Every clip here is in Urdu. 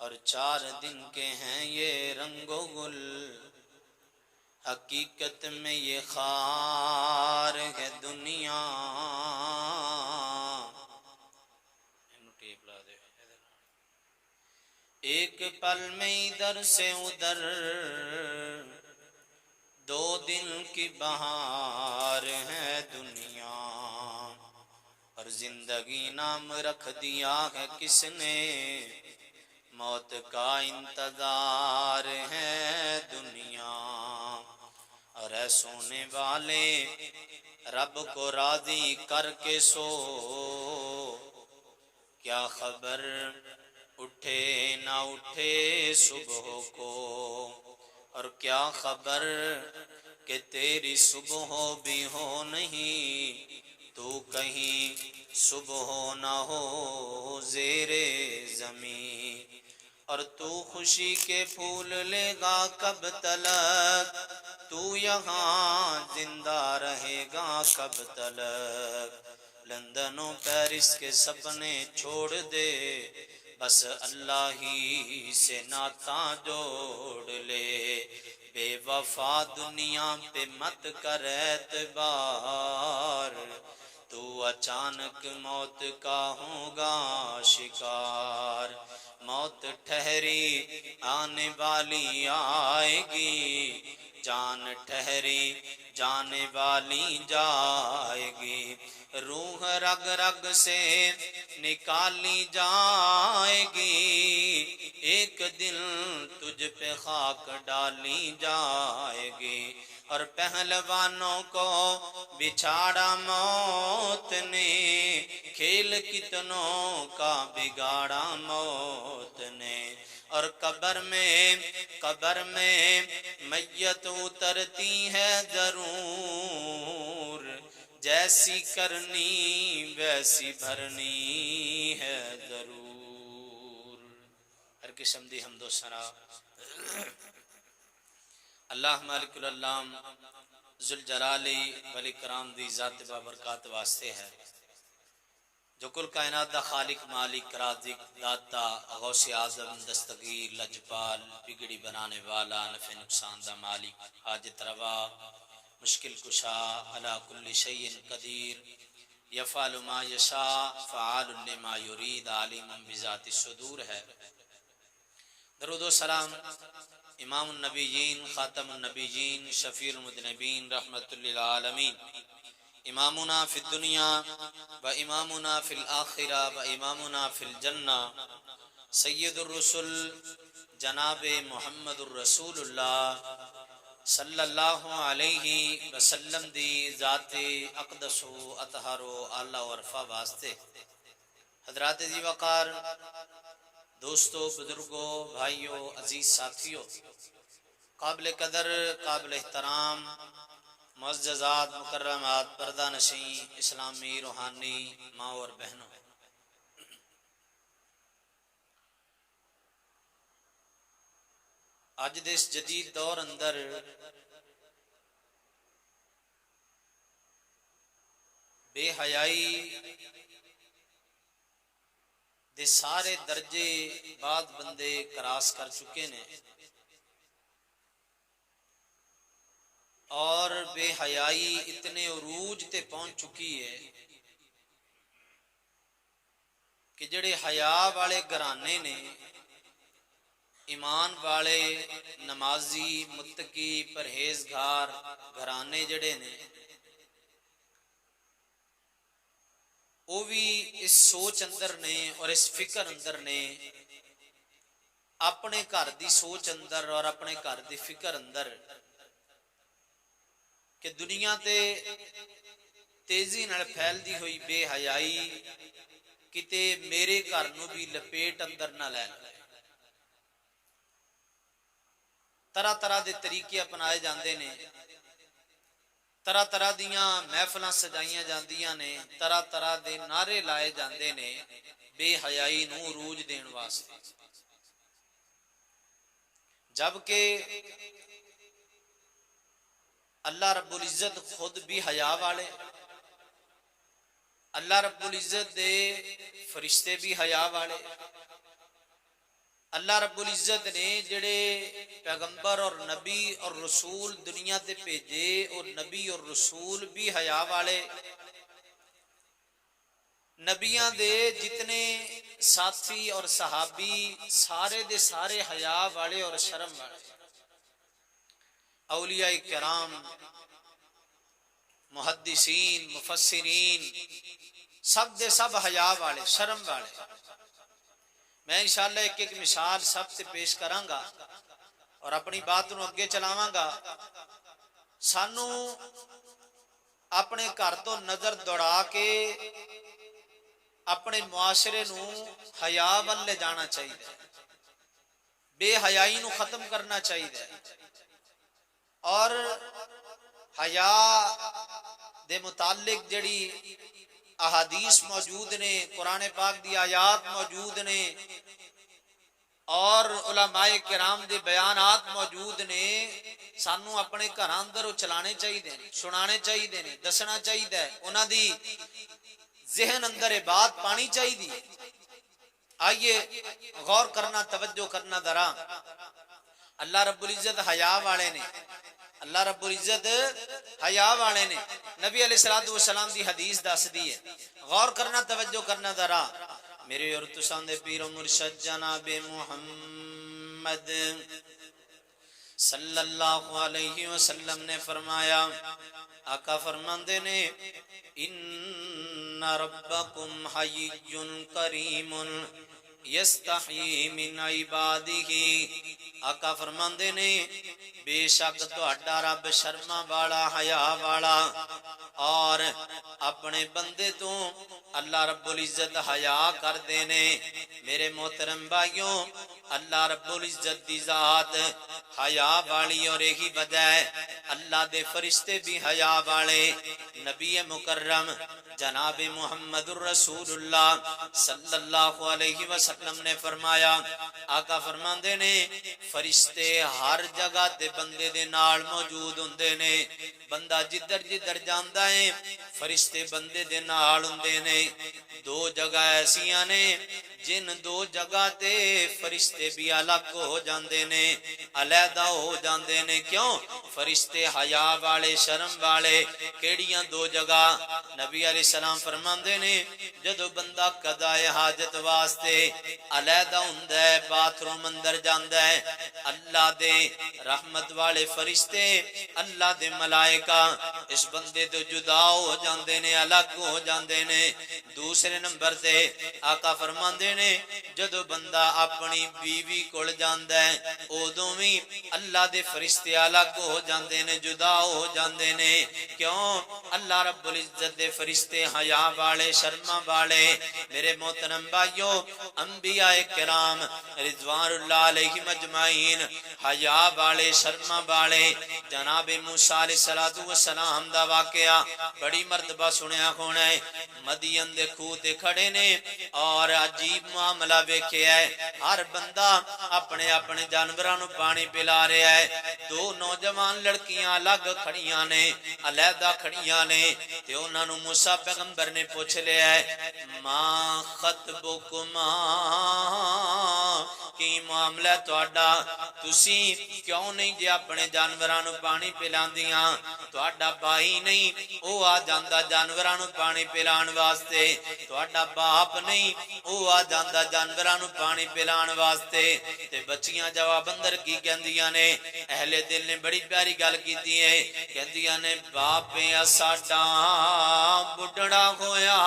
اور 4 دن کے ہیں یہ رنگ و گل، حقیقت میں یہ خار ہے دنیا۔ ایک پل میں ادھر سے ادھر 2 دن کی بہار ہے دنیا، اور زندگی نام رکھ دیا ہے کس نے، موت کا انتظار ہے دنیا۔ اور اے سونے والے رب کو راضی کر کے سو، کیا خبر اٹھے نہ اٹھے صبح کو، اور کیا خبر کہ تیری صبح بھی ہو نہیں، تو کہیں صبح نہ ہو زیر زمین۔ اور تو خوشی کے پھول لے گا کب تلک، تو یہاں زندہ رہے گا کب تلک۔ لندن و پیرس کے سپنے چھوڑ دے، بس اللہ ہی سے ناتا جوڑ لے۔ بے وفا دنیا پہ مت کر اعتبار، تو اچانک موت کا ہوگا شکار۔ موت ٹھہری آنے والی آئے گی، جان ٹھہری جانے والی جائے گی، روح رگ رگ سے نکالی جائے گی، ایک دن تجھ پہ خاک ڈالی جائے گی۔ اور پہلوانوں کو بچھاڑا موت نے، کھیل کتنوں کا بگاڑا موت نے۔ اور قبر میں میت اترتی ہے ضرور، جیسی کرنی ویسی بھرنی ہے ضرور۔ ہر قسم دی حمد و ثنا اللہ مالک الالام ذوالجلال والاکرام دی ذات بابرکات واسطے ہے، جو کل کائنات دا خالق مالک رازق داتا غوث اعظم دستگیر لجپال بگڑی بنانے والا نفع نقصان دا مالک حاجت روا مشکل کشا علی کل شیء قدیر یفعل ما یشاء فعال لما یرید علیم بذات الصدور ہے۔ درود و سلام امام النبیین خاتم النبیین شفیع المذنبین رحمت للعالمین، امامنا فی الدنیا و امامنا فی الآخرہ و امامنا فی الجنہ، سید الرسل جناب محمد الرسول اللہ صلی اللہ علیہ وسلم دی ذات اقدس و اطہر و اعلی و عرفہ واسطے، حضرات ذی وقار دوستو بزرگو بھائیو عزیز ساتھیو، قابل قدر قابل احترام معززات مکرمات پردہ نشین اسلامی روحانی ماں اور بہنوں، آج دے اس جدید دور اندر بے حیائی دے سارے درجے بعد بندے کراس کر چکے نے، اور بے حیائی اتنے عروج تے پہنچ چکی ہے کہ جڑے حیا والے گھرانے نے، ایمان والے نمازی متقی پرہیزگار گھرانے جڑے نے، وہ بھی اس سوچ اندر نے اور اس فکر اندر نے، اپنے گھر دی سوچ اندر اور اپنے گھر دی فکر اندر، کہ دنیا تے تیزی نال پھیل دی ہوئی بے حیائی کتے میرے گھر نو بھی لپیٹ اندر نہ لے لے۔ طرح طرح دے طریقے اپنائے جاندے نے، طرح طرح دیاں محفلاں سجائیاں جاندیاں نے، طرح طرح دے نعرے لائے جاندے نے بے حیائی نو عروج دین واسطے، جبکہ اللہ رب العزت خود بھی حیا والے، اللہ رب العزت دے فرشتے بھی حیا والے، اللہ رب العزت نے جڑے پیغمبر اور نبی اور رسول دنیا تے بھیجے، اور نبی اور رسول بھی حیا والے، نبیاں دے جتنے ساتھی اور صحابی سارے دے سارے حیا والے اور شرم والے، اولیاء کرام، محدثین، مفسرین، سب دے سب حیا والے، شرم والے۔ میں انشاءاللہ ایک ایک مثال سب سے پیش کراں گا اور اپنی بات نو اگے چلاواں گا۔ سانو اپنے گھر تو نظر دوڑا کے اپنے معاشرے نو حیا ول لے جانا چاہیے، بے حیائی نو ختم کرنا چاہیے، اور حیا دے متعلق جڑی احادیث موجود نے، قرآن پاک دی آیات موجود نے، اور علماء کرام دے بیانات موجود نے، سانو اپنے گھر اندر چلانے چاہیے، سنانے چاہیے، دسنا چاہیے، انہاں دی ذہن اندر بات پانی چاہیے۔ آئیے غور کرنا، توجہ کرنا ذرا۔ اللہ رب العزت حیا والے نے، اللہ رب العزت حیا والے نے، نبی علیہ الصلوۃ والسلام دی حدیث دس دی ہے، غور کرنا، توجہ کرنا ذرا۔ میرے اور تساں دے پیر و مرشد جناب محمد صلی اللہ علیہ وسلم نے فرمایا، آقا فرماندے نے، ان ربکم حی کریم یستحی من عبادہ، آقا فرماندے نے بے شک تہاڈا رب شرما والا، حیا والا، اور اپنے بندے تو اللہ رب العزت حیا کر دینے۔ میرے محترم بھائیوں، اللہ رب العزت دی ذات حیا والی، اور یہی وجہ ہے اللہ دے فرشتے بھی حیا والے۔ نبی مکرم جناب محمد الرسول اللہ صلی اللہ علیہ وسلم نے فرمایا، آقا فرماندے نے، فرشتے ہر جگہ تے بندے دے نال موجود ہوندے نے، بندہ جدھر جدھر جاندا ہے فرشتے بندے دے نال ہوندے نے۔ دو جگہ ایسیاں نے جن دو جگہ تے فرشتے بھی الگ ہو جاندے نے، علیحدہ ہو جاندے نے۔ کیوں؟ فرشتے حیا والے، شرم والے۔ کیڑیاں دو جگہ؟ نبی علیہ السلام فرماندے نے، جدو بندہ قضائے حاجت واسطے علیحدہ ہوندا ہے، باتھ روم اندر جاندا ہے، اللہ دے رحمت والے فرشتے، اللہ دے ملائکہ اس بندے تو جدا ہو جاندے نے، الگ ہو جاندے نے۔ دوسرے نمبر تے آقا فرماندے نے، جدو بندہ اپنی بیوی کول جاندا ہے، ادوں وی اللہ دے فرشتے الگ ہو جاندے نے، جدا ہو جاندے نے۔ کیوں؟ اللہ رب العزت دے فرشتے حیا والے، شرما والے۔ میرے محترم بھائیو، انبیاء کرام رضوان اللہ علیہم اجمعین حیا والے، شرما والے۔ جناب موسیٰ علیہ السلام دا واقعہ بڑی مرتبہ سنیا ہونا ہے۔ مدین دے کھوہ تے کھڑے نے اور عجیب معاملہ ویکھیا ہے، ہر بندہ اپنے اپنے جانوراں نو پانی پلا رہا ہے۔ دو نوجوان لڑکیاں الگ کھڑیاں نے، علیحدہ کھڑیاں نے، تے انہاں نو موسیٰ پیغمبر نے پوچھ لیا ہے، ماں خطبکما، کی معاملہ تہاڈا؟ تسی کیوں نہیں جے اپنے جانوراں نو پانی پلاندیاں؟ تہاڈا بھائی نہیں او آ جاندا جانوراں نو پانی پلان واسطے، تہاڈا باپ نہیں او آ جاندا جانوراں نو پانی پلان واسطے۔ تے بچیاں جواب اندر کی کہندیاں نے، اہل دل نے بڑی پیاری گل کیتی ہے، کہندیاں نے، باپ ساڈا بڈڑا ہویا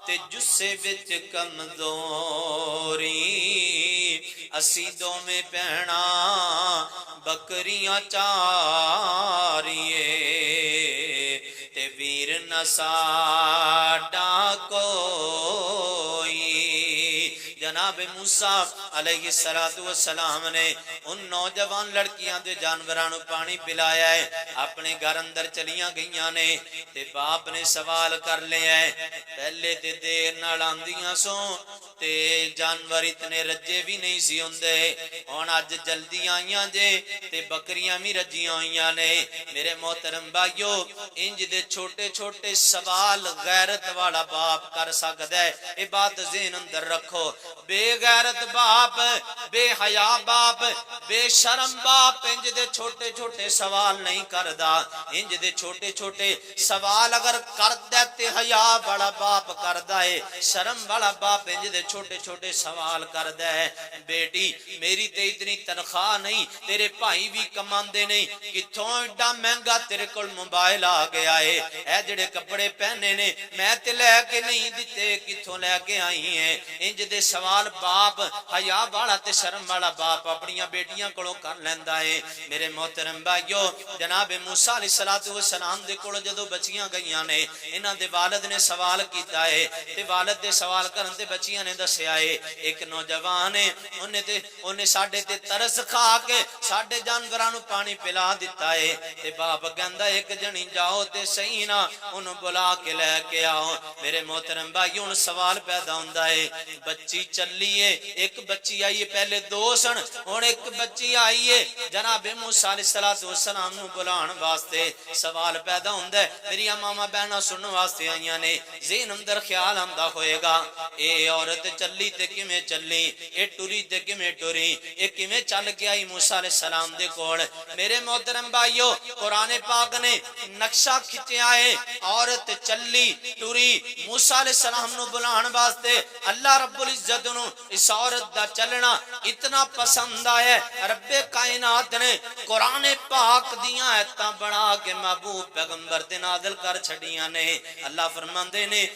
تے جسے وچ کمزوری، اسی دوویں بہنا بکریاں چاریے، تے ویر نہ ساڈا کوئی۔ جناب موسیٰ علیہ السلام نے ان نوجوان لڑکیاں دے جانوراں نو پانی پلایا ہے، اپنے گھر اندر چلیاں گئیاں نے، تے باپ نے سوال کر لیا ہے، پہلے تے دیر نال آندیاں سو، تے تے جانور اتنے رجے بھی نہیں سی ہوندے ہن اج جلدی آئیاں جے تے بکریاں بھی رجیاں ہوئیاں نے میرے محترم بھائیو انج دے چھوٹے چھوٹے سوال غیرت والا باپ کر سکدا ہے اے بات ذہن اندر رکھو بے غیرت باپ بے حیا باپ بے شرم باپ انج دے چھوٹے چھوٹے سوال نہیں کردا انج دے چھوٹے چھوٹے سوال اگر کردا تے حیا والا باپ کردا ہے شرم والا باپ انج دے چھوٹے چھوٹے سوال کردا ہے بیٹی میری تے اتنی تنخواہ نہیں تیرے بھائی بھی کماندے نہیں کتھوں ایڈا مہنگا تیرے کول موبائل آ گیا ہے اے جڑے کپڑے پہنے نے میں تے لے کے نہیں دتے کتھوں لے کے آئی ہیں انج دے سوال باپ حیا والا تے شرم والا باپ اپنی بیٹیاں کولوں کر لیندا ہے میرے محترم بھائیو جناب موسیٰ علیہ السلام دے کول جدوں بچیاں گئیاں نے انہاں دے والد نے سوال کیتا ہے تے والد دے سوال کرن تے بچیاں نے دسیا ہے ایک نوجوان ہے انہیں ساڈے تے ترس کھا کے ساڈے جانوراں نوں پانی پلا دیتا ہے تے باپ کہندا ایک جنی جاؤ تے صحیح نا انہوں بلا کے لے کے آؤ میرے محترم بھائی ہن سوال پیدا ہوندا ہے بچی چلی ہے ایک بچی آئی ہے پہلے دو سن ہن ایک بچی آئی ہے جناب موسیٰ علیہ السلام نوں بلان واسطے سوال پیدا ہوندا ہے میری ماما بہناں سنن واسطے آئیاں نے ذہن اندر خیال آندا ہوئے گا اے عورت چلی تے کیویں چلی اے ٹری تے کیویں ٹری اے کیویں چل کے آئی موسیٰ علیہ السلام دے کول میرے محترم بھائیو قرآن پاک نے نقشہ کھچیا ہے عورت چلی ٹری موسیٰ علیہ السلام نو بلان واسطے اللہ رب العزت نو اس عورت دا چلنا اتنا پسند آیا رب کائنات نے قرآن پاک دیاں ایتاں بنا کے محبوب پیغمبر تے نازل کر چھڑیاں نے اللہ فرماندے نے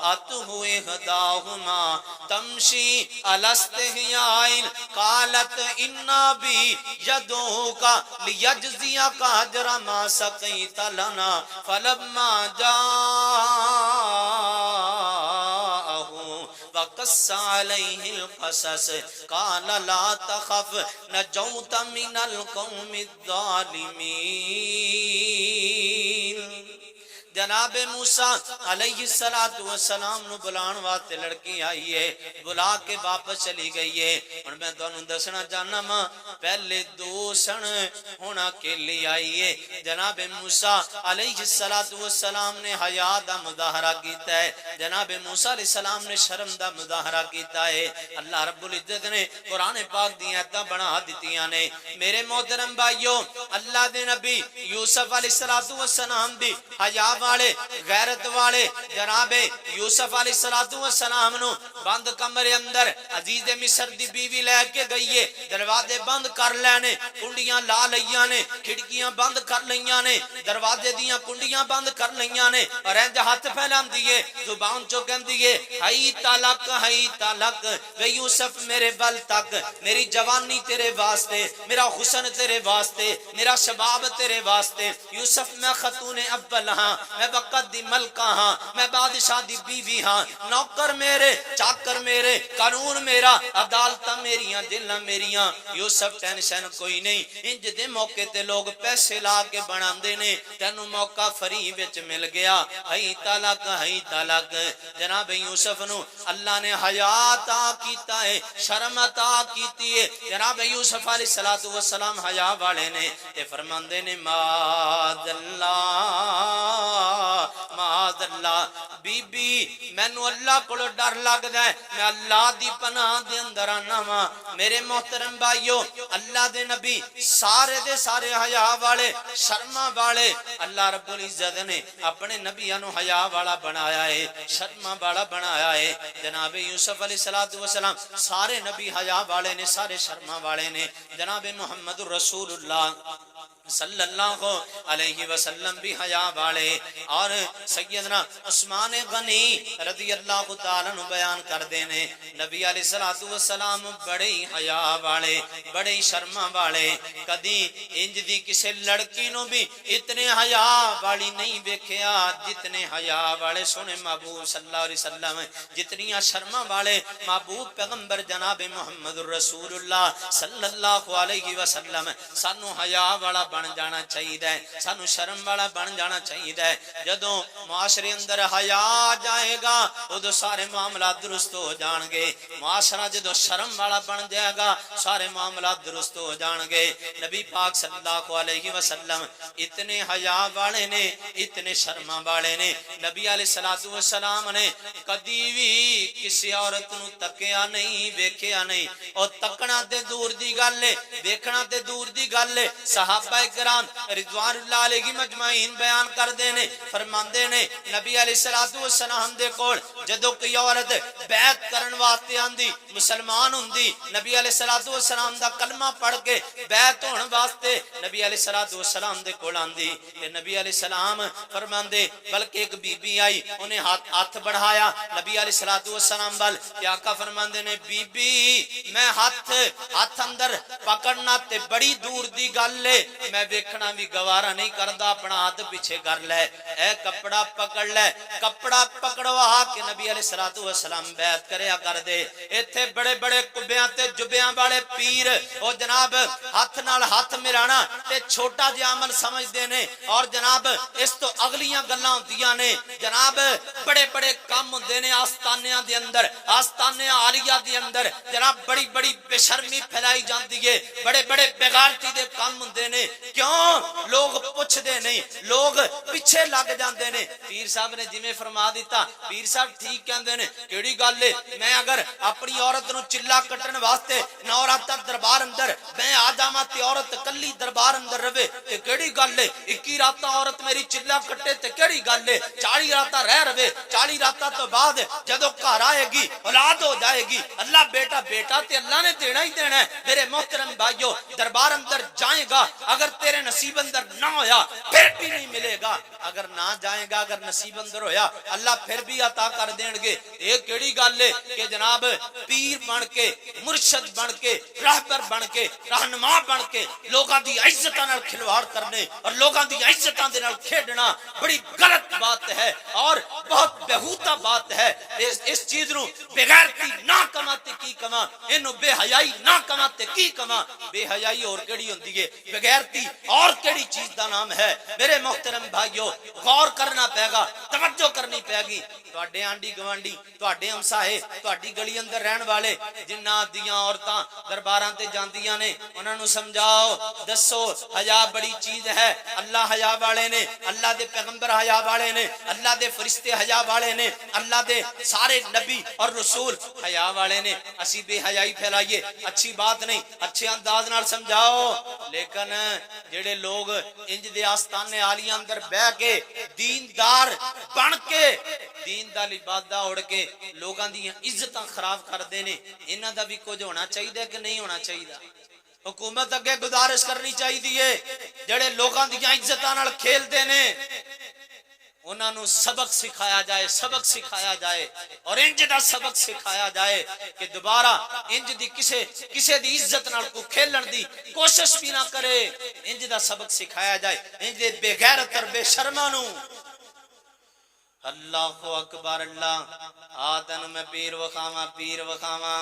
اتہو احداہما تمشی الاستحیاء قالت انا بی یدعوکا لیجزیکا اجر ما سقیت لنا فلما وقص علیہ القصص قال لا تخف نجوت من القوم الظالمین جناب موسیٰ علیہ السلام نو بلان واسطے لڑکی آئی ہے بلا کے واپس چلی گئی ہے اور میں تانوں دسنا چاہنا ماں پہلے دو سن ہونا کے لیے آئی ہے جناب موسیٰ علیہ السلام نے حیا دا مظاہرہ کیتا ہے جناب موسیٰ علیہ السلام نے شرم دا مظاہرہ کیتا ہے اللہ رب العزت نے قرآن پاک دی آیتاں بنا دتیاں نے میرے محترم بھائیو اللہ دے نبی یوسف علیہ السلام دی حیا والے غیرت والے جناب یوسف علیہ السلام نو بند کمرے اندر عزیز مصر دی بیوی لے کے گئی ہے دروازے بند کر لینے کنڈیاں لا لیاں نے کھڑکیاں بند کر لیاں نے دروازے دیاں کنڈیاں بند کر لیاں نے اور انج ہاتھ پھیلان دیئے زبان چو کہن دیئے ہائی تالک وے یوسف میرے بل تک میری جوانی تیرے واسطے میرا حسن تیرے واسطے میرا شباب تیرے واسطے یوسف میں خاتون اول ہاں میں وقت دی ملکہ ہاں میں بادشاہ دی بیوی ہاں نوکر میرے چاکر میرے قانون میرا عدالتہ میریاں دلہ میریاں یوسف ٹینشن کوئی نہیں انج دے موقع تے لوگ پیسے لا کے بنان دینے تینو موقع فری وچ مل گیا ہائی تالک جناب یوسف نو اللہ نے حیات کیتا ہے شرم عطا کیتی ہے جناب یوسف علیہ السلام حیا والے نے تے فرماندے نے معاذ اللہ بی بی میں نو اللہ کو ڈر لگدا ہے میں اللہ دی پناہ دے اندر آنا وا میرے محترم بھائیو اللہ دے نبی سارے دے سارے حیا والے شرما والے اللہ رب العزت نے اپنے نبیوں نو حیا والا بنایا ہے شرما والا بنایا ہے جناب یوسف علیہ السلام سارے نبی حیا والے نے سارے شرما والے نے جناب محمد رسول اللہ صلی اللہ علیہ وسلم بھی حیا والے اور سیدنا عثمان غنی رضی اللہ تعالیٰ عنہ بیان کر دینے نبی علیہ السلام بڑے حیا والے بڑے شرما والے کدی انج دی کسے لڑکی نو بھی اتنے حیا والی نہیں دیکھیا جتنے حیا والے سونے محبوب صلی اللہ علیہ وسلم جتنی شرما والے محبوب پیغمبر جناب محمد رسول اللہ صلی اللہ علیہ وسلم سانو حیا والا بن جانا چاہیے، سانو شرم والا بن جانا چاہیے۔ جدوں معاشرے اندر حیا جائے گا ادو سارے معاملات درست ہو جان گے۔ معاشرہ جدوں شرم والا بن جائے گا سارے معاملات درست ہو جان گے۔ نبی پاک صلی اللہ علیہ وسلم اتنے حیا والے نے، اتنے شرم والے نے، نبی علیہ السلام نے کدی بھی کسی عورت نو تکیا نہیں، ویکھیا نہیں۔ اور تکنا تے دور دی گل ہے، دیکھنا تے دور دی گل ہے۔ صحابہ کرام رضوان اللہ علیہم اجمعین بیان کردے نے، فرماندے نے نبی علیہ السلام دے کول جدوں کوئی عورت بیعت کرن واسطے آندی، مسلمان ہوندی، نبی علیہ السلام دا کلمہ پڑھ کے بیعت ہون واسطے نبی علیہ السلام دے کول آندی تے نبی علیہ السلام فرماندے بلکہ ایک بی بی آئی انہیں ہاتھ بڑھایا نبی علیہ السلام وال کہ آقا فرماندے نے بی بی میں ہاتھ اندر پکڑنا تے بڑی دور دی گل ہے، میں ویکھنا بھی گوارا نہیں کردا، اپنا ہاتھ پیچھے کر لے، اے کپڑا پکڑ لے۔ کپڑا پکڑوا کے نبی علیہ السلام بیعت کریا کر دے۔ ایتھے بڑے بڑے کبیاں تے جبیاں والے پیر او جناب ہاتھ نال ہاتھ ملانا تے چھوٹا جہا عمل سمجھدے نے، اور جناب اس تو اگلیاں گلاں ہوندیاں نے، جناب بڑے بڑے کام ہوندے نے آستانیاں دے اندر، آستانیاں عالیہ دے اندر جناب بڑی بڑی بے شرمی پھیلائی جاندی ہے، بڑے بڑے بغیرتی دے کام ہوندے نے۔ کیوں لوگ پوچھ دے نہیں، لوگ پیچھے لگ جاندے نے۔ پیر صاحب نے جویں فرما دیتا، پیر صاحب ٹھیک کہندے نے، کیڑی گل ہے میں اگر اپنی عورت نو چلا کٹن واسطے نوراتہ دربار اندر میں آ جاواں تے عورت کلی دربار اندر رہے تے کیڑی گل ہے، 21 راتاں عورت میری چلا کٹے تے کیڑی گل ہے، 40 راتاں رہے، 40 راتاں تو بعد جدوں گھر آئے گی اولاد ہو جائے گی، اللہ بیٹا بیٹا تے اللہ نے دینا ہی دینا ہے۔ میرے محترم بھائیو دربار اندر جائے گا، اگر تیرے نصیب اندر نہ ہویا پھر بھی نہیں ملے گا، اگر نہ جائے گا اگر نصیب اندر ہویا اللہ پھر بھی عطا کر دین گے۔ یہ کیڑی گل ہے کہ جناب پیر بن کے، مرشد بن کے، راہبر بن کے، رہنما بن کے لوگاں دی عزتاں نال کھلواڑ کرنے اور لوگاں دی عزتاں دے نال کھیڈنا بڑی غلط بات ہے اور بہت بےہودہ بات ہے۔ اس چیز نو بغیرتی نہ کماتے کی کما، اینو بے حیائی نہ کماتے کی کما۔ بے حیائی اور کیڑی ہوندی ہے، بغیرتی اور کیڑی چیز دا نام ہے؟ میرے محترم بھائیو غور کرنا پے گا، توجہ کرنی پے گی۔ تواڈے آنڈی گوانڈی، تواڈے ہمسائے، تواڈی گلی اندر رہن والے جنہاں دیاں عورتاں درباراں تے جاندیاں نے انہاں نو سمجھاؤ، دسو حیا بڑی چیز ہے، اللہ حیا والے نے، اللہ دے پیغمبر حیا والے نے، اللہ دے فرشتے حیا والے نے، اللہ دے سارے نبی اور رسول حیا والے نے۔ اسی بے حیائی پھیلائیے اچھی بات نہیں، اچھے انداز نال سمجھاؤ، لیکن جڑے لوگ انج دے آستانے عالیہ اندر بہ کے دیندار بن کے دین دا لبادہ اڑ کے لوگاں دی عزتاں خراب کردے نے، انہاں دا بھی کچھ ہونا چاہیے کہ نہیں ہونا چاہیے؟ حکومت اگے گزارش کرنی چاہیے جڑے لوگاں دی عزتاں نال کھیلدے نے انہاں نو سبق سکھایا جائے، سبق سکھایا جائے، اور انج دا سبق سکھایا جائے کہ دوبارہ انج دی کسے دی عزت نال کو کھیلن دی کوشش بھی نہ کرے، انج دا سبق سکھایا جائے۔ انج دے بے غیرت اور بے شرما نو اللہ اکبر اللہ آدن میں پیر وکھاواں، پیر وکھاواں،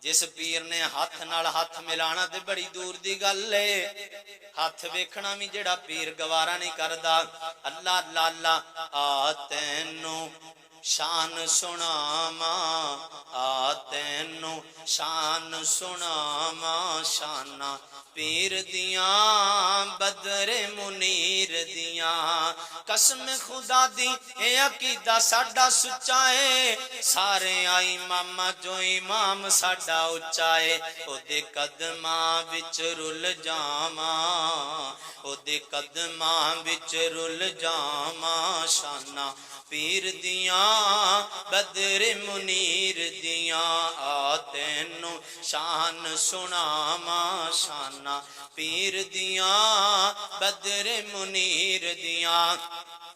جس پیر نے ہاتھ نال ہاتھ ملانا تے بڑی دور دی گل ہے، ہاتھ ویکھنا بھی جڑا پیر گوارا نہیں کردا۔ اللہ اللہ اللہ تینو شان سناواں، تینو شان سناواں، شانہ پیر دیاں بدر منیر دیاں، قسم خدا دی اے عقیدہ ساڈا سچا ہے، سارے آئی ماما جو امام ساڈا اچا ہے، او دے قدماں وچ رل جاواں، او دے قدماں وچ رل جاواں، شانہ پیر دیاں بدر منیر دیاں، تینو شان سناواں، شانہ پیر دیاں بدر منیر دیاں۔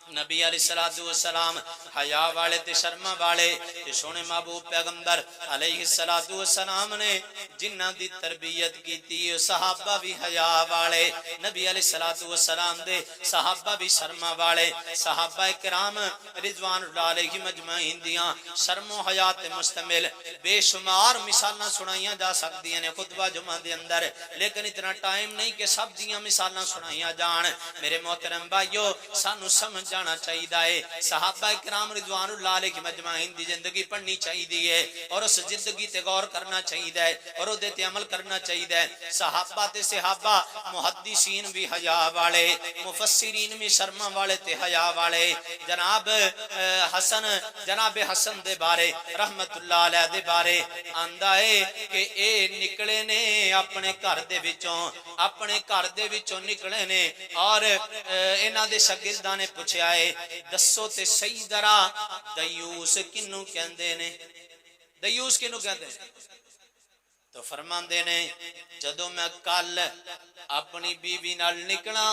نبی علیہ الصلوۃ والسلام حیا والے تے شرما والے تے سونے محبوب پیغمبر علیہ الصلوۃ والسلام نے جنہاں دی تربیت کیتی صحابہ بھی حیا والے، نبی علیہ الصلوۃ والسلام دے صحابہ بھی شرما والے، صحابہ کرام رضوان اللہ علیہم اجمعین دیاں شرم و حیا تے مشتمل بے شمار مثالاں سنائیاں جا سکدیاں نے خطبہ جمعہ دے اندر، لیکن اتنا ٹائم نہیں کہ سب دیاں مثالاں سنائیاں جان۔ میرے محترم بھائیو، سانو سمجھ جانا چاہیے صحابہ کرام رضوان اللہ علیہم اجمعین دی زندگی پڑھنی چاہیے اور اس زندگی تے غور کرنا چاہیے اور اودے تے عمل کرنا چاہیے۔ صحابہ تے صحابہ محدثین بھی حیا والے، مفسرین بھی شرما والے تے حیا والے۔ جناب حسن دے بارے رحمت اللہ علیہ دے بارے آندا ہے کہ اے نکلے نے اپنے گھر دے وچوں نکلے نے اور انہاں دے شاگرداں نے پوچھیا ہے دسو تے صحیح ذرا دیوس کینوں کہندے نے، دیوس کینوں کہندے نے؟ تو فرماندے نے جدوں میں کل اپنی بیوی نال نکلا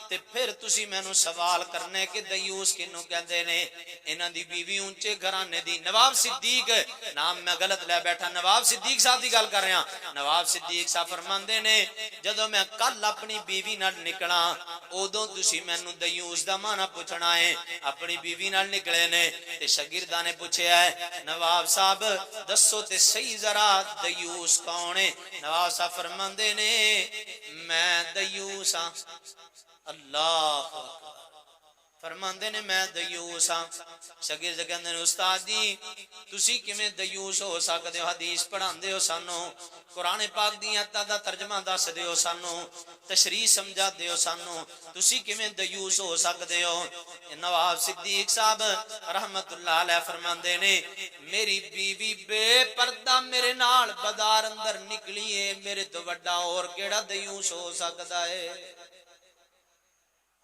تے پھر تسی مینوں سوال کرنے کہ دیوس کینوں کہندے نے؟ انہاں دی بیوی اونچے گھرانے دی، نواب صدیق نام میں غلط لے بیٹھا، نواب صدیق صاحب دی گل کر رہا ہاں۔ نواب صدیق صاحب فرماندے نے جدوں میں کل اپنی بیوی نال نکلا اودوں تسی مینوں دیوس دا معنی پوچھنا ہے۔ اپنی بیوی نال نکلے نے تے شاگرداں نے پوچھیا ہے نواب صاحب دسو تے صحیح ذرا دیوس کون ہے؟ نواب صاحب فرماندے نے میں دیوس ہاں۔ اللہ فرماندے نے میں دیوس ہاں۔ شاگرد کہندے نے استاد جی تسی کیویں دیوس ہو سکدے ہو؟ حدیث پڑھاندے ہو سانو، قرآن پاک دی آیتاں دا ترجمہ دس دیو سانو، تشریح سمجھا دیو سانو، تسی کیویں دیوس ہو سکدے ہو؟ نواب صدیق صاحب رحمت اللہ علیہ فرماندے نے میری بیوی بے پردہ میرے نال بازار اندر نکلی ہے، میرے تو وڈا اور کیڑا دیوس ہو سکدا ہے؟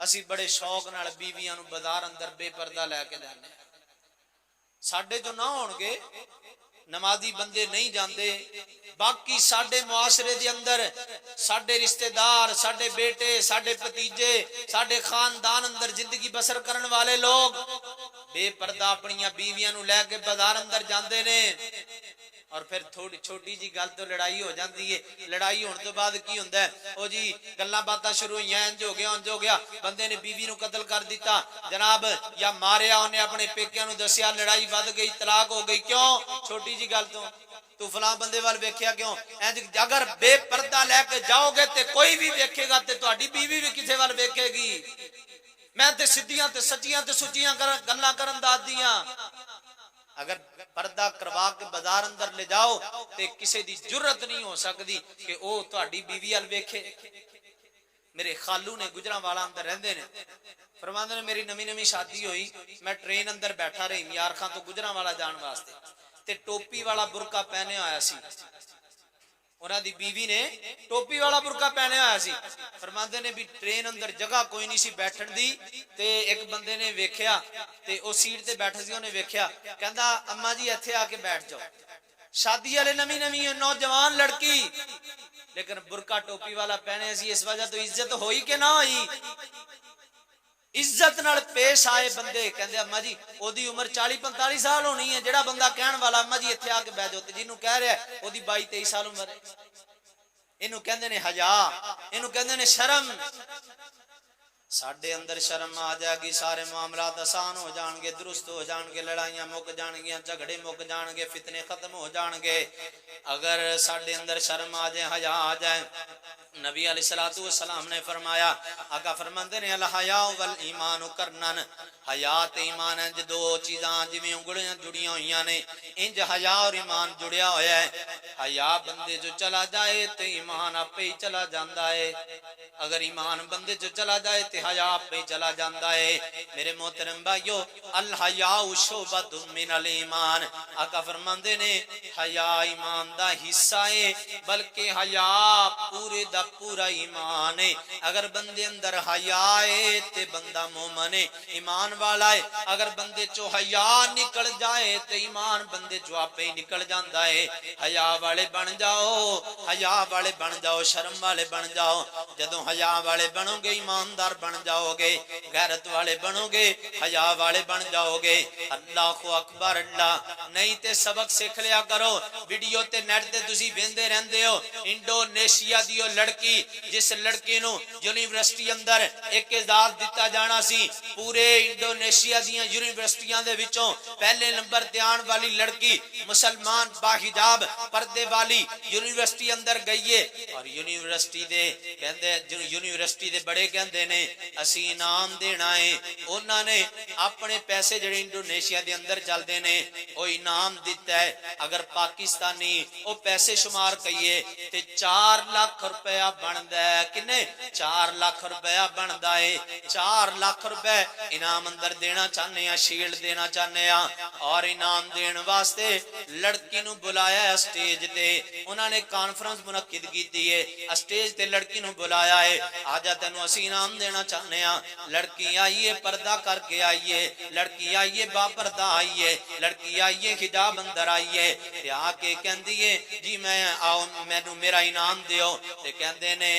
اسی بڑے شوق نال بیویاں نو بازار اندر بے پردہ لے کے جانے، ساڈے جو نہ ہون گے نمازی بندے نہیں جاندے، باقی ساڈے معاشرے دے اندر ساڈے رشتہ دار، ساڈے بیٹے، ساڈے بھتیجے، ساڈے خاندان اندر زندگی بسر کرن والے لوگ بے پردہ اپنیاں بیویاں نو لے کے بازار اندر جاندے نے اور پھر تھوڑی چھوٹی جی گل تو لڑائی ہو جاندی ہے۔ لڑائی ہونے تو بعد کی ہوندا ہے او جی گلاں باتاں شروع ہوئیاں انج ہو گیا انج ہو گیا، بندے نے بیوی نو قتل کر دیتا جناب یا ماریا، انہیں اپنے پیکیاں نو دسیا، لڑائی ود گئی، طلاق ہو گئی، کیوں؟ چھوٹی جی گل تو فلاں بندے وال ویکھیا کیوں؟ اگر بے پردہ لے کے جاؤ گے تے کوئی بھی ویکھے گا تے تہاڈی بیوی بھی کسے وال ویکھے گی۔ میں تے سدھیاں تے سچیاں تے سچیاں گلاں کرن دس دیاں، اگر پردہ کروا کے بازار اندر لے جاؤ تے کسے دی جرت نہیں ہو سکتی کہ او تہاڈی بیوی ال ویکھے۔ میرے خالو نے گجرانوالا اندر رہندے نے، فرماندے نے میری نویں شادی ہوئی، میں ٹرین اندر بیٹھا رہی میار خان تو گجرانوالا جان واسطے تے ٹوپی والا برقع پہنے ہویا سی، انہاں دی بیوی نے ٹوپی والا برقع پہنے ہویا سی۔ فرماندے نے بھی ٹرین اندر جگہ کوئی نہیں سی بیٹھن دی تے ایک بندے نے ویکھیا تے او سیٹ تے بیٹھا سی، انہیں ویکھیا کہندا اما جی ایتھے آ کے بیٹھ جاؤ۔ شادی والے نویں نوجوان لڑکی لیکن برقع ٹوپی والا پہنے سی، اس وجہ تو عزت ہوئی کہ نہ ہوئی؟ عزت نال پیش آئے بندے، کہندے اما جی او دی عمر 40-45 سال ہونی ہے، جڑا بندہ کہن والا اما جی ایتھے آ کے بیٹھ جاؤ تے جنوں کہہ رہا ہے او دی 22-23 سال عمر ہے۔ اینوں کہندے نے حیا، اینوں کہندے نے شرم۔ ساڈے اندر شرم آ جائے گی سارے معاملات آسان ہو جان گے، درست ہو جان گے، لڑائیاں مک جان گیا، جھگڑے مک جان گے، فتنے ختم ہو جان گے۔ اگر ساڈے اندر شرم آ جائے، حیا آ جائے، نبی علیہ الصلوۃ والسلام نے فرمایا، آقا فرماندے نے الحیاء والایمان قرنن، حیا تے ایمان ہیں دو چیزاں جویں انگلیاں جڑیاں ہوئیاں نے، انج حیا اور ایمان جڑیا ہویا ہے۔ حیا بندے جو چلا جائے تے ایمان آپے ہی چلا جاندا ہے، اگر ایمان بندے جو چلا جائے تے حیا آپے ہی چلا جاندا ہے۔ میرے محترم بھائیو، الحیاء شعبۃ من الایمان، آقا فرماندے نے حیا ایمان دا حصہ ہے، بلکہ حیا پورے دا پورا ایمان ہے۔ اگر بندے اندر حیا ہے تے بندہ مومن ہے، ایمان والا ہے۔ اگر بندے چو حیا نکل جائے تے ایمان بندے چو آپے ہی نکل جاندا ہے۔ حیا والے بن جاؤ، حیا والے بن جاؤ، شرم والے بن جاؤ۔ جدوں حیا والے بنو گے ایماندار بن جاؤ گے، غیرت والے بنو گے، حیا والے بن جاؤ گے۔ اللہ اکبر اللہ۔ نہیں تے سبق سیکھ لیا کرو۔ ویڈیو تے نیٹ تے تسی ویندے رہندے ہو انڈونیشیا دی او لڑکی، جس لڑکی نو یونیورسٹی اندر ایک اعزاز دتا جانا سی، پورے انڈونیشیا دیاں یونیورسٹیاں دے وچوں پہلے نمبر تے آن والی لڑکی مسلمان باحجاب پردے والی یونیورسٹی اندر گئی ہے، اور یونیورسٹی دے بڑے کہندے نے اسی انعام دینا ہے۔ انہاں نے اپنے پیسے جڑے انڈونیشیا دے اندر چلدے نے او انعام دیتا ہے۔ اگر پاکستانی او پیسے شمار کئیے تے 4 لاکھ روپیہ بندا ہے۔ کنے 4 لاکھ روپیہ بندا ہے۔ 4 لاکھ روپے انعام اندر دینا چاہنے ہیں، شیلڈ دینا چاہنے ہیں، اور انعام دین واسطے لڑکی نو بلایا ہے سٹیج تے۔ انہاں نے کانفرنس منعقد کیتی ہے، سٹیج تے لڑکی نو بلایا ہے، آجا تینوں اسی انعام دینا چاہنے ہیں۔ لڑکی آئیے پردہ کر کے آئیے، لڑکی آئیے با پردہ آئیے، لڑکی آئیے حجاب اندر آئیے، تے آ کے کہندی ہے جی میں آؤ مینوں میرا انعام دیو، تے کہندے نے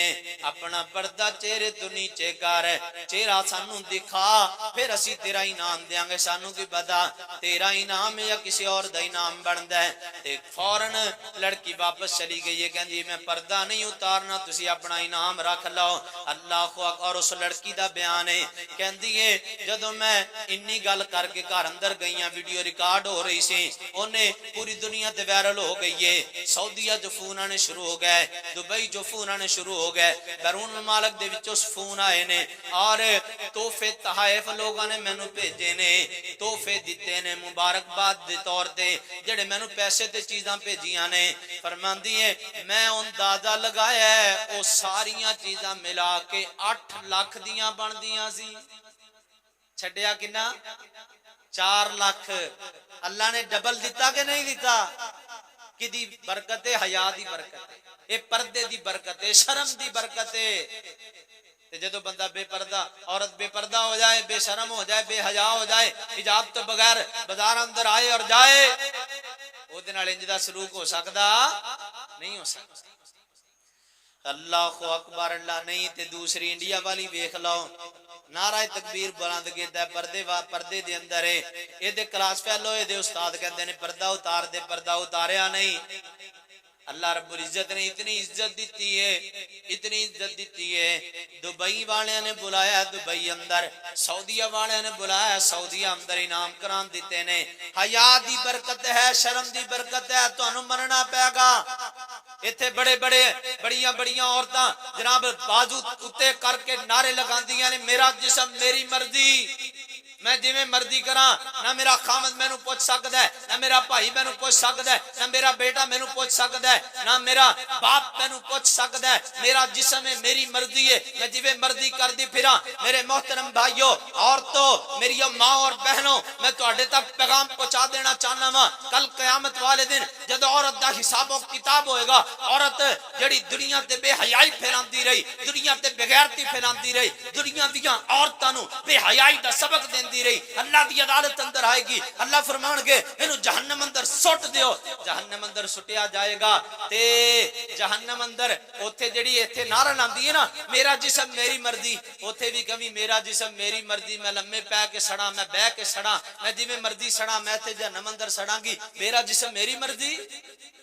اپنا پردہ چہرے تو نیچے کر، چہرہ سانوں دکھا، پھر اسی تیرا انعام دیاں گے، سانوں کی پتا تیرا انعام یا کسی اور دا انعام بندا ہے۔ تے فوراً لڑکی واپس چلی گئی ہے، کہندی میں پردہ نہیں اتارنا، تسی اپنا انعام رکھ لو۔ اللہ اور اس لڑکی دا بیان ہے، کہندی ہے جدوں میں انی گل کر کے گھر اندر گئیاں، ویڈیو ریکارڈ ہو رہی سی، اونے پوری دنیا تے وائرل ہو گئی ہے۔ سعودیہ جو فون آنے شروع ہو گئے، دبئی جو فون آنے شروع ہو گئے، بیرون ممالک دے وچوں فون آئے نے، اور تحفے تحائف لوگاں نے مینوں بھیجے نے، تحفے دتے نے مبارکباد دے طور تے، جڑے مینوں پیسے تے چیزاں بھیجیاں نے۔ فرماندی ہے میں اندازہ لگایا ہے او ساریاں چیزاں ملا کے 8 لاکھ دیاں بن دیاں سی۔ چھڈیا کنا 4 لاکھ۔ اللہ نے ڈبل دیتا کہ نہیں دیتا؟ کی دی برکت ہے؟ حیا دی برکت ہے، اے پردے دی برکت ہے، شرم دی برکت ہے۔ تے جدو بندہ بے پردہ، عورت بے پردہ ہو جائے، بے شرم ہو جائے، بے حیا ہو جائے، حجاب تو بغیر بازار اندر آئے اور جائے، او دے نال انج دا سلوک ہو سکدا نہیں ہو سکدا۔ اللہ اکبر اللہ۔ نہیں تے دوسری انڈیا والی ویکھ لو، نعرہ تکبیر بلند کیتا ہے، پردے دے اندر ہے، اے دے کلاس فیل ہوئے دے استاد کہندے نے پردہ اتار دے، پردہ اتاریا نہیں۔ اللہ رب العزت نے اتنی عزت دیتی ہے، اتنی عزت دیتی ہے۔ دبئی والے نے بلایا دبئی اندر، سعودیہ والے نے بلایا سعودیہ اندر، انعام کرام دیتے نے۔ حیا دی برکت ہے، شرم دی برکت ہے، تانوں مننا پے گا۔ ایتھے بڑیاں عورتاں جناب بازو اتے کر کے نعرے لگاندیاں نے میرا جسم میری مرضی، میں جویں مرضی کراں، نہ میرا خامد مینوں پوچھ سکدا ہے، نہ میرا بھائی مینوں پوچھ سکدا ہے، نہ میرا بیٹا مینوں پوچھ سکدا ہے، نہ میرا باپ مینوں پوچھ سکدا ہے۔ میرا جسم ہے، میری مرضی ہے، میں جویں مرضی کردی پھراں۔ میرے محترم بھائیو عورتوں، میری ماں اور بہنوں، میں تہاڈے تک پیغام پہنچا دینا چاہنا وا، کل قیامت والے دن جدوں عورت دا حساب و کتاب ہوئے گا، عورت جڑی دنیا تے بے حیائی پھیلاندی رہی، دنیا تے بغیرتی پھیلاندی رہی، دنیا دیاں عورتاں نوں بے حیائی دا سبق دیندی رہی، اللہ دی عدالت اندر آئے گی۔ اللہ فرمان گے اینو جہنم اندر سٹ دیو، جہنم اندر سٹیا جائے گا۔ تے جہنم اندر اوتھے جڑی ایتھے نعرہ لاندی ہے نا میرا جسم میری مرضی، اوتھے بھی کبھی میرا جسم میری مرضی، میں لمے پے کے سڑا، میں بہ کے سڑا، میں جویں مرضی سڑا، میں تے جہنم اندر سڑاں گی۔ میرا جسم میری مرضی،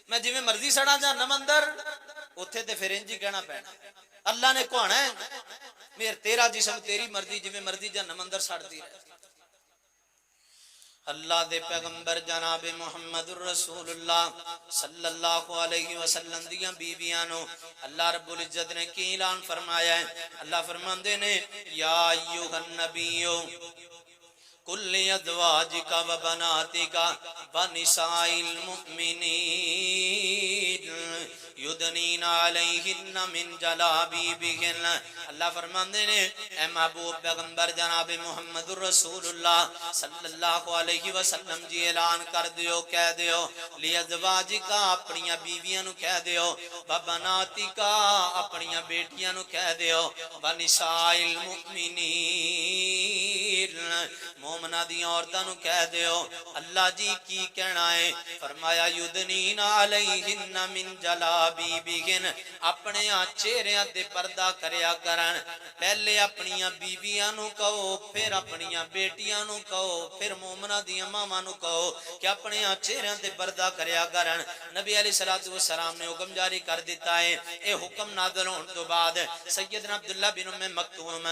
میں جویں مرضی سڑا جہنم اندر، اوتھے تے پھر انج ہی کہنا پینا۔ اللہ نے کہنا ہے میرا تیرا جسم تیری مرضی، جویں مرضی جہنم اندر سڑدی رہے۔ اللہ دے پیغمبر جناب محمد الرسول اللہ صلی اللہ علیہ وسلم دیاں بیویاں نو اللہ رب العزت نے کی اعلان فرمایا ہے۔ اللہ فرماندے نے یا ایھا النبی قل لأزواجک و بناتک و نساء المؤمنین یدنین علیہن من جلابیبہن۔ اللہ فرماندے نے اے محبوب پیغمبر جناب محمد الرسول اللہ صلی اللہ علیہ وسلم جی اعلان کر دیو، کہہ دیو لأزواجکا اپنیاں بیویاں نو کہہ دیو، بناتکا اپنیاں بیٹیاں نو کہہ دیو، نساء المؤمنین مومنہ دی عورتاں نو کہہ دیو۔ اللہ جی کی کہنا ہے؟ فرمایا یدنین علیہن من جلابیبہن، اپنے چہریاں تے پردہ کریا کرن. پہلے اپنیاں بیویاں نو کہو، پھر اپنیاں بیٹیاں نو کہو، پھر مومنہ دیاں ماما نو کہو کہ اپنے چہریاں تے پردہ کریا کرن. نبی علیہ السلام نے حکم جاری کر دیتا ہے. اے حکم نازل ہون تو بعد سیدنا عبداللہ بن ام مکتوم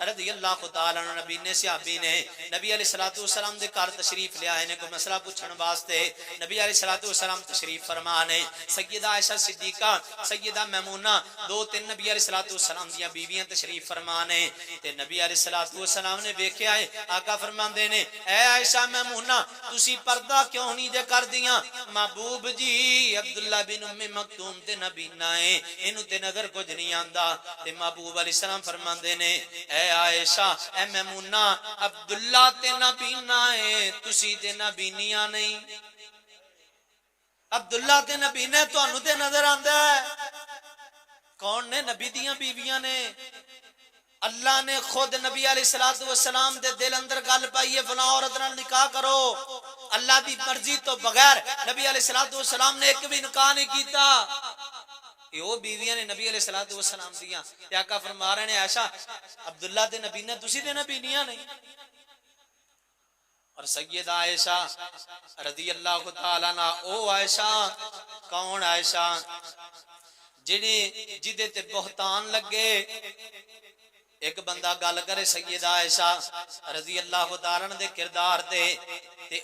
رضی اللہ تعالی عنہ نبی نے صحابی نے نبی علیہ السلام دے گھر تشریف لے آئے نے کوئی مسئلہ پوچھن واسطے. نبی علیہ السلام تشریف فرما نے. سیدہ عائشہ صدیقہ، سیدہ میمونہ، دو تین نبی علیہ السلام دیاں بیویاں تشریف فرما نے. تے نبی علیہ السلام نے ویکھیا ہے آقا فرماندے نے اے عائشہ میمونہ تسی پردہ کیوں نہیں دے کر دیاں؟ محبوب جی عبداللہ بن ام مکتوم تے نبینا ہے، انہوں تے نظر کچھ نہیں آندا. تے محبوب علیہ السلام فرماندے نے اے عائشہ اے میمونہ عبداللہ تے نبینا ہے، تسی تے نبینیاں نہیں. عبداللہ تے نبینے تو انہوں تے نظر آندا ہے. کون نے؟ نبی دیاں بیویاں نے. اللہ نے خود نبی علیہ السلام دے دل اندر گل پائی ہے فلاں عورت نال نکاح کرو. اللہ دی مرضی تو بغیر نبی علیہ السلام نے ایک بھی نکاح نہیں کیتا. یہ وہ بیویاں نے نبی علیہ السلام دیاں. تے آقا فرما رہے ہیں عائشہ عبداللہ تے نبی نے تسی تے نبی نہیں. اور سیدہ عائشہ رضی اللہ تعالی عنہ او عائشہ کون؟ عائشہ جدے تے بہتان لگے. ایک بندہ گل کرے سیدہ عائشہ رضی اللہ تعالی عنہ دے کردار تے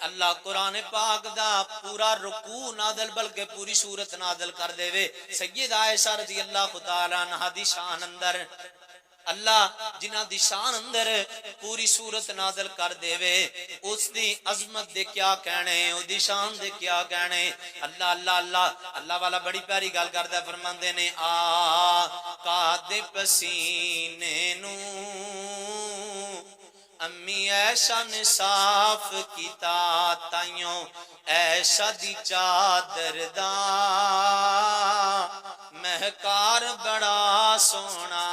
اللہ قرآن پاک دا پورا رکوع نازل بلکہ پوری سورت نازل کر دے وے. سیدہ عائشہ رضی اللہ تعالی عنہ دی شان اندر اللہ جنہ دی شان اندر پوری سورت نازل کر دے وے اس دی عظمت دے کیا کہنے، او دی شان دے کیا کہنے. اللہ اللہ اللہ اللہ والا بڑی پیاری گل کردا فرماندے نے آقا دے پسینے نو امی عائشہ نے صاف کیتا تائیوں عائشہ دی چادر دا مہکار بڑا سونا.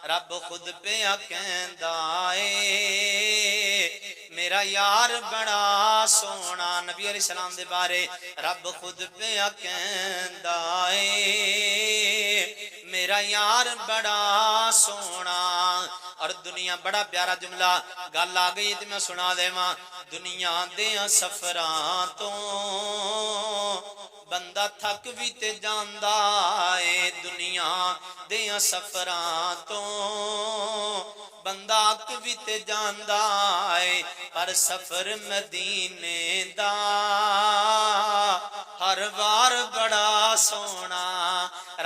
رب خود پہ کہندا اے میرا یار بڑا سونا. نبی علیہ السلام دے بارے رب خود پہ کہندا اے میرا یار بڑا سونا. اور دنیا بڑا پیارا جملہ گل آ گئی تے میں سنا دیواں. دنیا دیاں سفراں تو بندہ تھک بھی تے جاندا اے. دنیا دیاں سفراں تو بندہ اک بھی تے جاندا اے. پر سفر مدینے دا ہر وار بڑا سونا.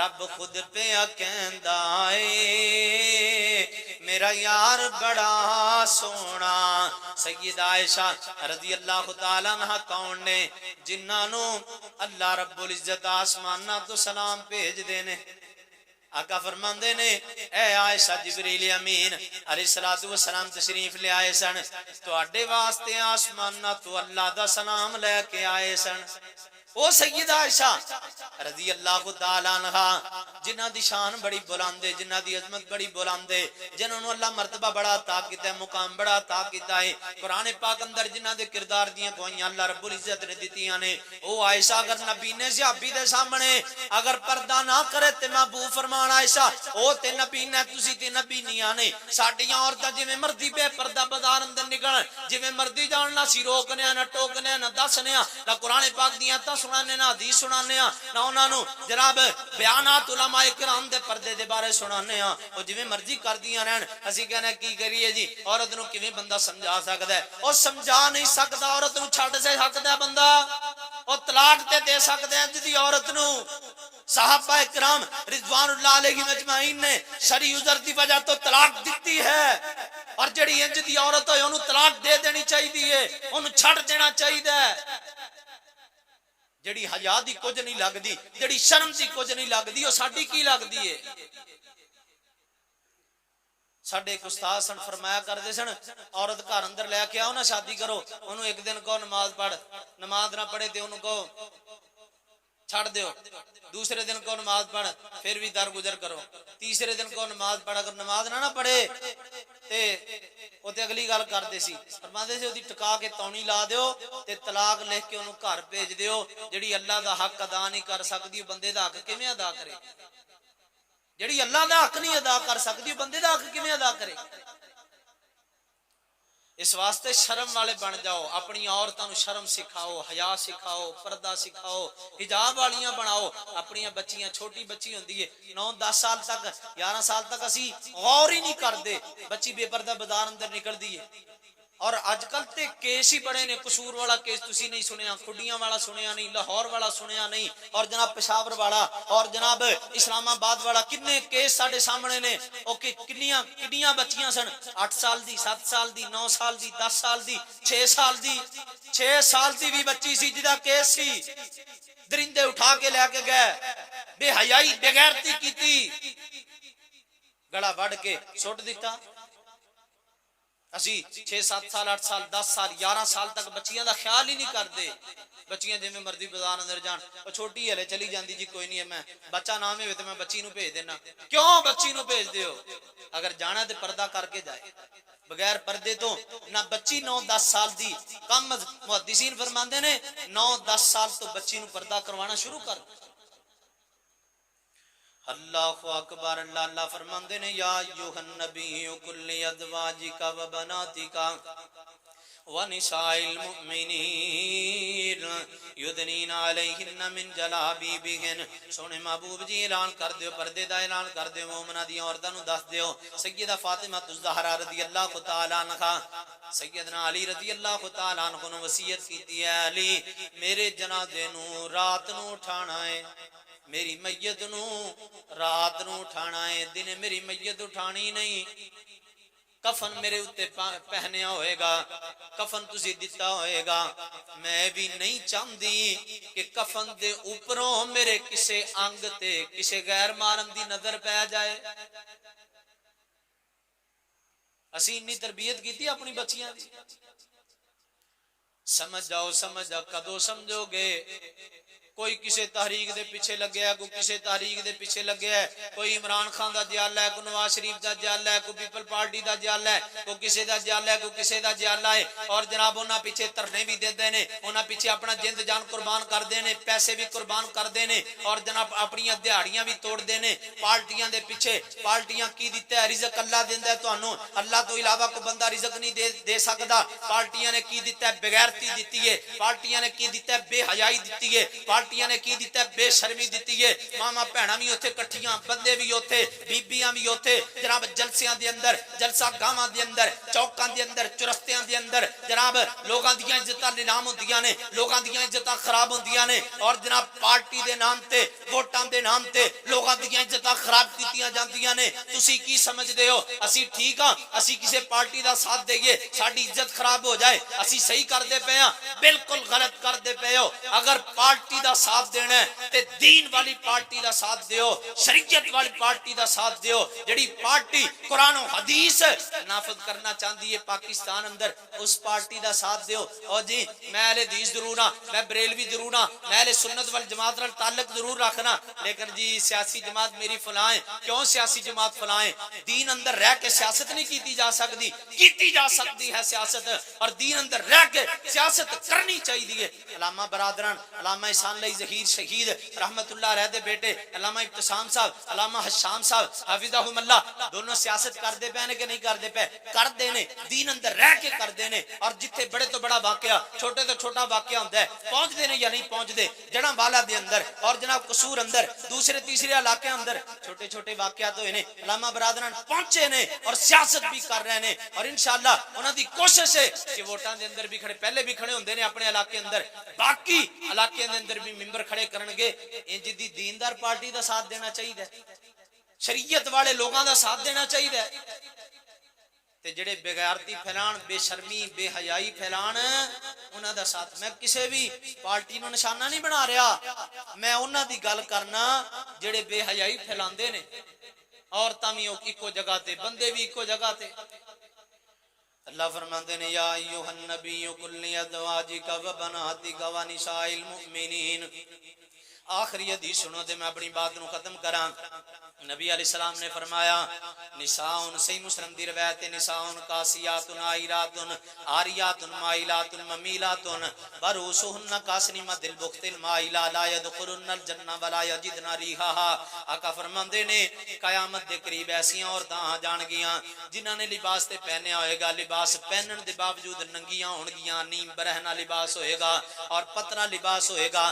رب خود پہ کہندا اے میرا یار بڑا سونا. سیدہ عائشہ رضی اللہ تعالی عنہ کون نے؟ جنہاں نو اللہ رب العزت آسماناں تو سلام بھیج دینے. آقا فرماندے نے اے عائشہ جبریل امین علیہ السلام تشریف لے آئے سن تواڈے واسطے آسماناں تو اللہ دا سلام لے کے آئے سن. او سیدہ عائشہ رضی اللہ تعالی عنہ جنہ دی شان بڑی بلند ہے، جنہ دی عظمت بڑی بلند ہے، جنہوں نے اللہ مرتبہ بڑا عطا کیتا ہے، مقام بڑا عطا کیتا ہے. قرآن پاک اندر جنہ دے کردار دیاں گوائیاں اللہ رب العزت نے دتیاں نے. او عائشہ اگر نبی نے صحابی دے سامنے اگر پردہ نہ کرے تے محبوب فرمان عائشہ او تے نبی نے تسی تے نبی نہیں نے. ساڈیاں عورتاں جویں مرضی بے پردہ بازار اندر نکلن جویں مرضی جان نہ سی روکنے نہ ٹوکنے نہ دسنے نہ قرآن پاک دیاں تا سنانے نہ حدیث سنانے نہ انہاں نو جناب بیانات علماء کرام دے پردے دے بارے سنانے او جویں مرضی کر دیاں رہن. اسی کہنے کی کریے جی عورت نو کیویں بندہ سمجھا سکدا ہے؟ او سمجھا نہیں سکدا. عورت نو چھڈ سے سکدا ہے بندہ، او طلاق تے دے سکدا ہے جدی عورت نو صحابہ کرام رضوان اللہ علیہ مجمعین نے شرعی عذر دی وجہ تو طلاق دتی ہے. اور جڑی انج دی عورت ہوئے انہوں طلاق دے دینی چاہیے، انہوں چھڈ دینا چاہیے. جڑی حیا دی کچھ نہیں لگدی، جڑی شرم دی کچھ نہیں لگدی، او ساڈی کی لگدی ہے؟ ساڈے ایک استاد سن فرمایا کردے سن عورت گھر اندر لے کے آؤ نا شادی کرو، انہوں ایک دن کہو نماز پڑھ، نماز نہ پڑھے تے انہوں کہو چھڑ دیو. دوسرے دن کہو نماز پڑھ، پھر بھی در گزر کرو. تیسرے دن کہو نماز پڑھ، اگر نماز نہ پڑھے تے وہ تے اگلی گل کردے سی، فرماندے سی اودی ٹکا کے تونی لا دیو تے طلاق لکھ کے انہوں گھر بھیج دیو، جڑی اللہ دا حق ادا نہیں کر سکتی بندے دا حق کیویں ادا کرے؟ جڑی اللہ دا حق نہیں ادا کر سکتی بندے دا حق کیویں ادا کرے؟ اس واسطے شرم والے بن جاؤ، اپنی عورتوں شرم سکھاؤ، حیا سکھاؤ، پردہ سکھاؤ، حجاب والیاں بناؤ۔ اپنی بچیاں چھوٹی بچی ہوندی ہے 9-10 سال تک 11 سال تک اسی غور ہی نہیں کردے، بچی بے پردہ بازار اندر نکل دی ہے۔ اور اج کل تے کیس ہی بڑے نے، قصور والا کیس تسی نہیں سنیا، کھڈیاں والا سنیا نہیں، لاہور والا سنیا نہیں، اور جناب پشاور والا اور جناب اسلام آباد والا، کنے کیس ساڈے سامنے نے۔ اوکے کنیاں بچیاں سن 8 سال دی، 7 سال دی، 9 سال دی، 10 سال دی، 6 سال دی، 6 سال دی بھی بچی سی جدا کیس سی، درندے اٹھا کے لے کے گئے، بے حیائی بے غیرتی کیتی، گڑا وڈ کے سٹ دیتا۔ اسی 6-7 سال 8 سال 10 سال 11 سال تک بچیاں دا خیال ہی نہیں کردے، بچیاں جویں مرضی بازار اندر جان، او چھوٹی ہلے چلی جاندی جی کوئی نہیں ہے، میں بچہ نہ ہوے تے میں بچی نو بھیج دینا۔ کیوں بچی نو بھیج دیو؟ اگر جانا تے پردہ کر کے جائے، بغیر پردے تو نہ بچی 9-10 سال دی، کم محدثین فرماندے نے 9-10 سال تو بچی نو پردہ کروانا شروع کر۔ اللہ اکبر، اللہ فرماندے نے یا ایھا النبی قل لازواجک و بناتک ونساء المؤمنین یدنین علیہن من جلابیبہن۔ سونے محبوب جی اعلان کر دیو، پردے دا اعلان کر دیو، مومنہ دی عورتاں نو دس دیو۔ سیدہ فاطمہ الزہرا رضی اللہ تعالی عنہا سیدنا علی رضی اللہ تعالی عنہ نے وصیت کیتی ہے، علی میرے جنازے نو رات نو اٹھانا ہے، میری میت نو رات نو اٹھانا ہے، دن میری میت اٹھانی نہیں۔ کفن میرے اتے پہنیا ہوئے گا، کفن تسی دیتا ہوئے گا، میں بھی نہیں چاہندی کہ کفن دے اوپروں میرے کسے انگ تے کسے غیر محرم دی نظر پہ جائے۔ اسی انی تربیت کیتی اپنی بچیاں دی۔ سمجھ جاؤ کدو سمجھو گے؟ کوئی کسے تحریک دے پیچھے لگیا ہے، کوئی کسے تحریک دے پیچھے لگیا ہے، کوئی عمران خان دا جیالہ ہے، کوئی نواز شریف دا جیالہ ہے، کوئی پیپل پارٹی دا جیالہ ہے، کوئی کسے دا جیالہ ہے، کوئی کسے دا جیالہ ہے، اور جناب انہاں پیچھے ترنے بھی دے دینے، انہاں پیچھے اپنا جند جان قربان کر دینے، پیسے بھی قربان کر دینے، اور جناب اپنی دیہڑیاں بھی توڑ دینے پارٹیاں دے پیچھے۔ پارٹیاں کی دیتا ہے؟ رزق اللہ دیندا ہے تانوں، اللہ تو علاوہ کوئی بندہ رزق نہیں دے سکدا۔ پارٹیاں نے کی دیتا ہے؟ بغیرتی دیتی ہے۔ پارٹیاں نے کی دیتا ہے؟ بے حیائی دیتی ہے۔ پارٹیاں نے کی دیتا ہے؟ بے شرمی دیتی ہے۔ ماما بہناں بھی اوتھے کٹھیاں، بندے بھی اوتھے، بیبیاں بھی اوتھے، جناب جلسیاں دے اندر، جلسہ گاواں دے اندر، چوکاں دے اندر، چرستیاں دے اندر، جناب لوگاں دیاں عزتاں نیلام ہوندیاں نے، لوگاں دیاں عزتاں خراب ہوندیاں نے، اور جناب پارٹی دے نام تے، ووٹاں دے نام تے لوگاں دیاں عزتاں خراب کیتیاں جاندیاں نے۔ تسی کی سمجھدے ہو اسی ٹھیک ہاں؟ اسی کسے پارٹی دا ساتھ دئیے ساڈی عزت خراب ہو جائے؟ اسی صحیح کر دے پے ہاں؟ بالکل غلط کر دے پے ہو۔ اگر پارٹی دا ساتھ دینا ہے تے دین والی پارٹی دا ساتھ دیو، شریعت والی پارٹی دا ساتھ دیو۔ جڑی پارٹی قرآن و حدیث نافذ کرنا چاہندی ہے پاکستان اندر، اس پارٹی دا ساتھ دیو۔ اور جی میں اہل حدیث ضرور ہاں، میں بریلوی ضرور ہاں، میں اہل سنت والجماعت نال تعلق ضرور رکھنا، لیکن جی سیاسی جماعت میری فلاں ہے۔ کیوں سیاسی جماعت فلاں ہے؟ دین اندر رہ کے سیاست نہیں کیتی جا سکتی، کیتی جا سکتی ہے سیاست، اور دین اندر رہ کے سیاست کرنی چاہیے۔ علامہ برادران، علامہ احسان اللہ ظہیر شہید رحمت اللہ علیہ دے بیٹے علامہ ابتسام صاحب، علامہ حشام صاحب حفظہم اللہ، دونوں سیاست کر دے پے نے کہ نہیں کر دے پے؟ کر دے نے، دین اندر رہ کے کر دے نے۔ اور جتھے بڑے تو بڑا واقعہ، چھوٹے تو چھوٹا واقعہ ہوندا ہے، پہنچ دے نے یا نہیں پہنچ دے؟ جڑا والا دے اندر اور جناب قصور اندر، دوسرے تیسرے علاقے اندر چھوٹے چھوٹے واقعات ہوئے نے، علامہ برادران پہنچے نے اور سیاست بھی کر رہے نے، اور انشاءاللہ انہاں دی کوشش ہے کہ ووٹاں دے اندر بھی کھڑے، پہلے بھی کھڑے ہوندے نے اپنے علاقے اندر، باقی علاقے دے اندر بھی ممبر کھڑے کرن گے۔ انج دی دیندار پارٹی دا ساتھ دینا چاہیے، شریعت والے لوگاں دا ساتھ دینا چاہیے، تے جڑے بغیرتی پھیلان، بے شرمی بے حیائی پھیلان، انہاں دا ساتھ۔ میں کسے بھی پارٹی نو نشانہ نہیں بنا رہا، میں انہاں دی گل کرنا جڑے بے حیائی پھیلاندے نے، عورتاں بھی اکو جگہ تے، بندے بھی اکو جگہ تے۔ اللہ فرماتے ہیں یا ایھا النبی قل لازواجک و بناتک و نساء المؤمنین۔ آخری حدیث سنو تے میں اپنی بات نو ختم کراں۔ نبی علیہ السلام نے فرمایا نساؤن، صحیح مسلم دی روایت ہے، نساؤن کاسیات عائرات عاریات مائلات ممیلات برؤسهن کاسنمۃ البخت المائلہ لا يدخلن الجنہ ولا یجدن ریحها۔ آقا فرماندے نے قیامت دے قریب ایسی عورتاں آ جان گیاں جنہاں نے لباس تے پہنیا ہوئے گا، لباس پہنن دے باوجود ننگیاں ہون گیاں، نیم برہنا لباس ہوئے گا اور پترا لباس ہوئے گا،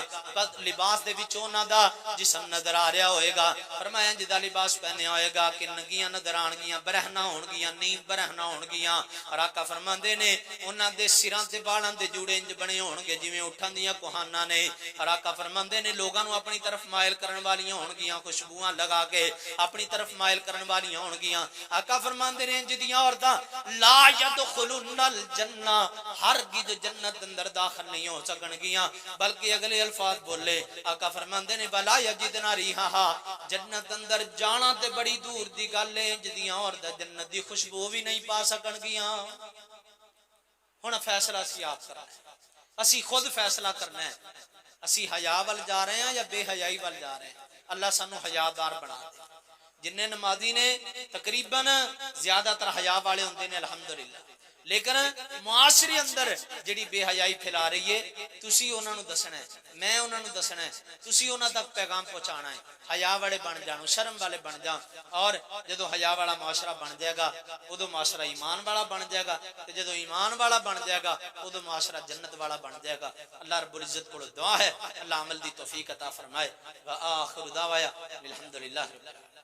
لباس دے وچ انہاں دا جسم نظر آ رہا ہوئے گا۔ فرمایا جدا لباس پہنے ہوئے گا کہ ننگیاں نظر آن گیاں، برہنا ہون گیاں، نیم برہنا ہون گیاں۔ اور آقا فرماندے نے انہاں دے سراں تے بالاں دے جوڑے انج بنے ہون گے جویں اٹھاں دیاں کوہاناں نے۔ اور آقا فرماندے نے لوگاں نو اپنی طرف مائل کرن والیاں ہون گیاں، خوشبوواں لگا کے اپنی طرف مائل کرن والیاں ہون گیاں۔ آقا فرماندے نے انج دیاں عورتاں لا يدخلن الجنہ، ہرگز جنت اندر داخل نہیں ہو سکن گیاں، بلکہ اگلے الفاظ بولے آقا فرماندے نے بلا یجدن ریحہا، جنت اندر جانا تے بڑی دور دی گل ہے، جدیاں عورتاں جنت دی خوشبو بھی نہیں پا سکن گیاں۔ ہن فیصلہ اسی آپ کرنا ہے، اسی خود فیصلہ کرنا ہے، اسی حیا ول جا رہے ہیں یا بے حیائی ول جا رہے ہیں۔ اللہ سانو حیادار بنا دے۔ جننے نمازی نے تقریباً زیادہ تر حیا والے ہوندے نے الحمدللہ، لیکن معاشرے اندر جڑی بے حیائی پھیلا رہی ہے، تسی انہاں نو دسنا ہے، میں انہاں نو دسنا ہے، تسی انہاں تک پیغام پہنچانا ہے۔ حیا والے بن جانو، شرم والے بن جان، اور جدو حیا والا معاشرہ بن جائے گا ادو معاشرہ ایمان والا بن جائے گا، تے جدو ایمان والا بن جائے گا ادو معاشرہ جنت والا بن جائے گا۔ اللہ رب العزت کو دعا ہے اللہ عمل دی توفیق عطا فرمائے۔ وآخر دعوایا الحمدللہ رب العالمین۔